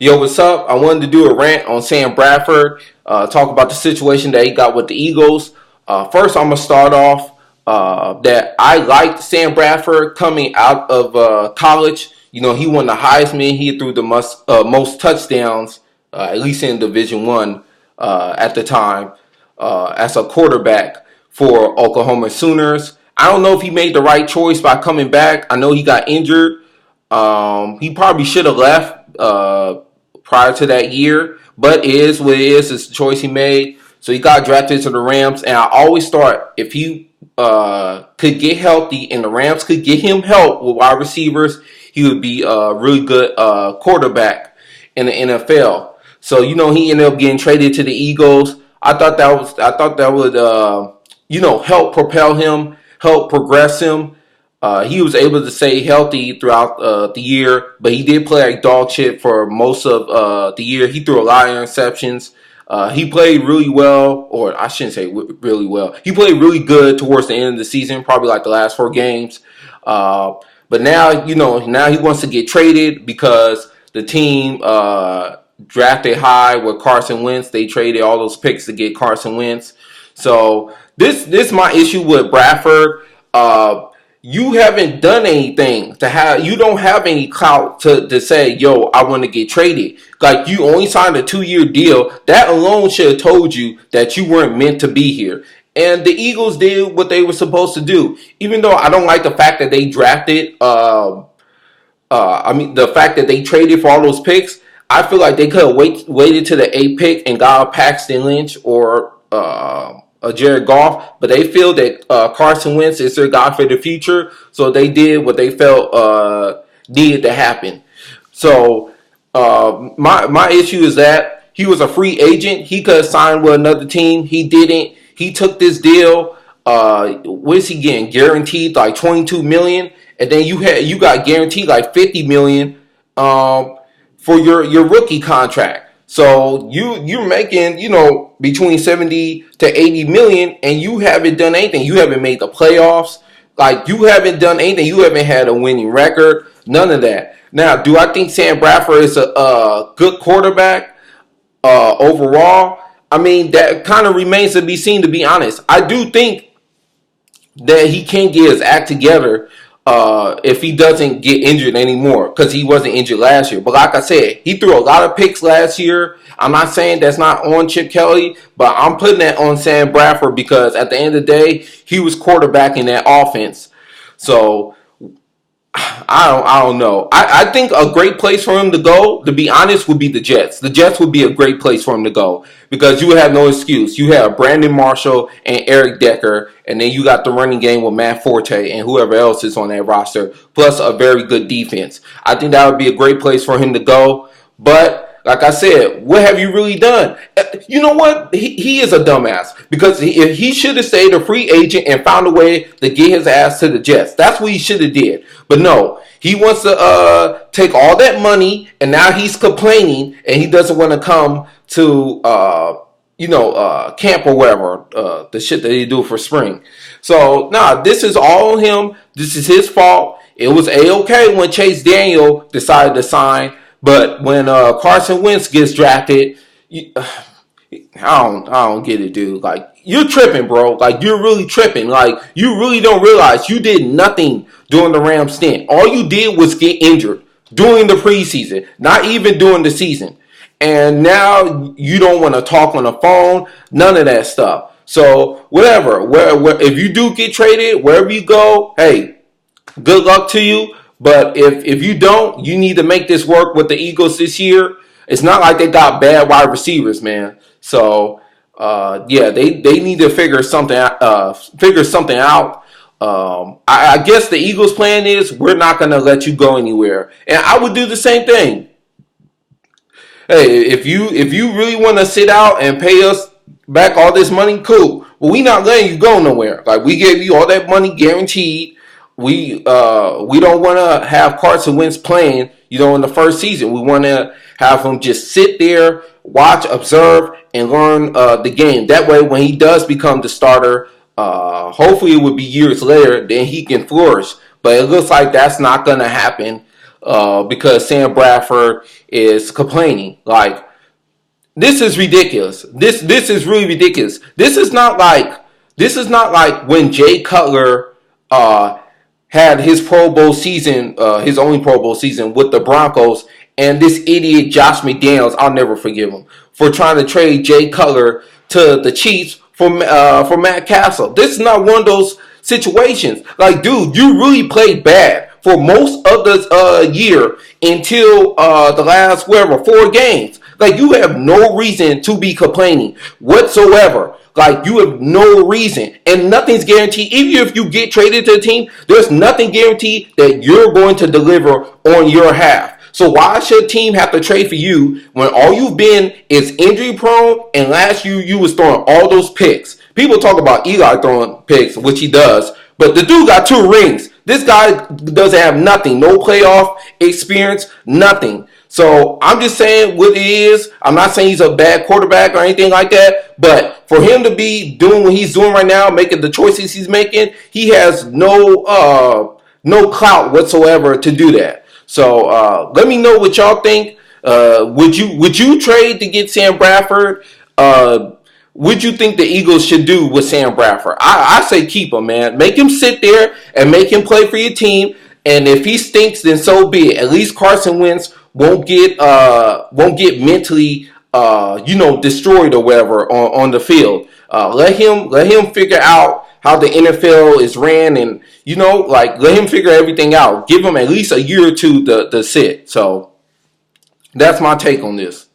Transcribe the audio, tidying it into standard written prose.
Yo, what's up? I wanted to do a rant on Sam Bradford, talk about the situation that he got with the Eagles. First, I'm going to start off that I liked Sam Bradford coming out of college. You know, he won the Heisman. He threw the most touchdowns, at least in Division One at the time, as a quarterback for Oklahoma Sooners. I don't know if he made the right choice by coming back. I know he got injured. He probably should have left prior to that year, but it is what it is. It's the choice he made. So he got drafted to the Rams, and I always thought if he could get healthy and the Rams could get him help with wide receivers, he would be a really good quarterback in the NFL. So he ended up getting traded to the Eagles. I thought that would help propel him, help progress him. He was able to stay healthy throughout the year, but he did play like dog shit for most of the year. He threw a lot of interceptions. He played really well, or I shouldn't say really well. He played really good towards the end of the season, probably like the last 4 games. But now, now he wants to get traded because the team drafted high with Carson Wentz. They traded all those picks to get Carson Wentz. So this is my issue with Bradford. You haven't done anything you don't have any clout to say, yo, I want to get traded. Like, you only signed a 2-year deal. That alone should have told you that you weren't meant to be here. And the Eagles did what they were supposed to do. Even though I don't like the fact that they drafted, the fact that they traded for all those picks, I feel like they could have waited to the 8th pick and got a Paxton Lynch or Jared Goff, but they feel that Carson Wentz is their guy for the future, so they did what they felt needed to happen. So my issue is that he was a free agent. He could have signed with another team. He didn't. He took this deal. What is he getting? Guaranteed like $22 million, and then you got guaranteed like $50 million for your rookie contract. So you're making, between 70 to 80 million, and you haven't done anything. You haven't made the playoffs. Like, you haven't done anything. You haven't had a winning record. None of that. Now, do I think Sam Bradford is a good quarterback overall? I mean, that kind of remains to be seen, to be honest. I do think that he can get his act together if he doesn't get injured anymore, because he wasn't injured last year. But like I said, he threw a lot of picks last year. I'm not saying that's not on Chip Kelly, but I'm putting that on Sam Bradford because at the end of the day, he was quarterbacking that offense. So I don't know. I think a great place for him to go, to be honest, would be the Jets. The Jets would be a great place for him to go because you would have no excuse. You have Brandon Marshall and Eric Decker, and then you got the running game with Matt Forte and whoever else is on that roster, plus a very good defense. I think that would be a great place for him to go. But like I said, what have you really done? You know what? He is a dumbass because he should have stayed a free agent and found a way to get his ass to the Jets. That's what he should have did. But no, he wants to take all that money, and now he's complaining, and he doesn't want to come to camp or whatever, the shit that they do for spring. So this is all on him. This is his fault. It was A-okay when Chase Daniel decided to sign. But when Carson Wentz gets drafted, I don't get it, dude. Like, you're tripping, bro. Like, you're really tripping. Like, you really don't realize you did nothing during the Rams stint. All you did was get injured during the preseason, not even during the season. And now you don't want to talk on the phone, none of that stuff. So, whatever. If you do get traded, wherever you go, hey, good luck to you. But if you don't, you need to make this work with the Eagles this year. It's not like they got bad wide receivers, man. So they need to figure something out. I guess the Eagles' plan is we're not going to let you go anywhere, and I would do the same thing. Hey, if you really want to sit out and pay us back all this money, cool. But we not letting you go nowhere. Like, we gave you all that money guaranteed. We don't want to have Carson Wentz playing, in the first season. We want to have him just sit there, watch, observe, and learn the game. That way, when he does become the starter, hopefully it would be years later, then he can flourish. But it looks like that's not going to happen. because Sam Bradford is complaining. Like, this is ridiculous. This is really ridiculous. This is not like when Jay Cutler had his Pro Bowl season, his only Pro Bowl season with the Broncos, and this idiot Josh McDaniels, I'll never forgive him for trying to trade Jay Cutler to the Chiefs for Matt Castle. This is not one of those situations. Like, dude, you really played bad for most of the year until the last 4 games. Like, you have no reason to be complaining whatsoever. Like, you have no reason. And nothing's guaranteed. Even if you get traded to a team, there's nothing guaranteed that you're going to deliver on your half. So why should a team have to trade for you when all you've been is injury prone, and last year you was throwing all those picks? People talk about Eli throwing picks, which he does, but the dude got 2 rings. This guy doesn't have nothing. No playoff experience, nothing. So I'm just saying what it is. I'm not saying he's a bad quarterback or anything like that, but for him to be doing what he's doing right now, making the choices he's making, he has no clout whatsoever to do that. So let me know what y'all think. Would you trade to get Sam Bradford? What you think the Eagles should do with Sam Bradford? I say keep him, man. Make him sit there and make him play for your team. And if he stinks, then so be it. At least Carson Wentz won't get mentally destroyed or whatever on the field. Let him figure out how the NFL is ran, and let him figure everything out. Give him at least a year or two to sit. So that's my take on this.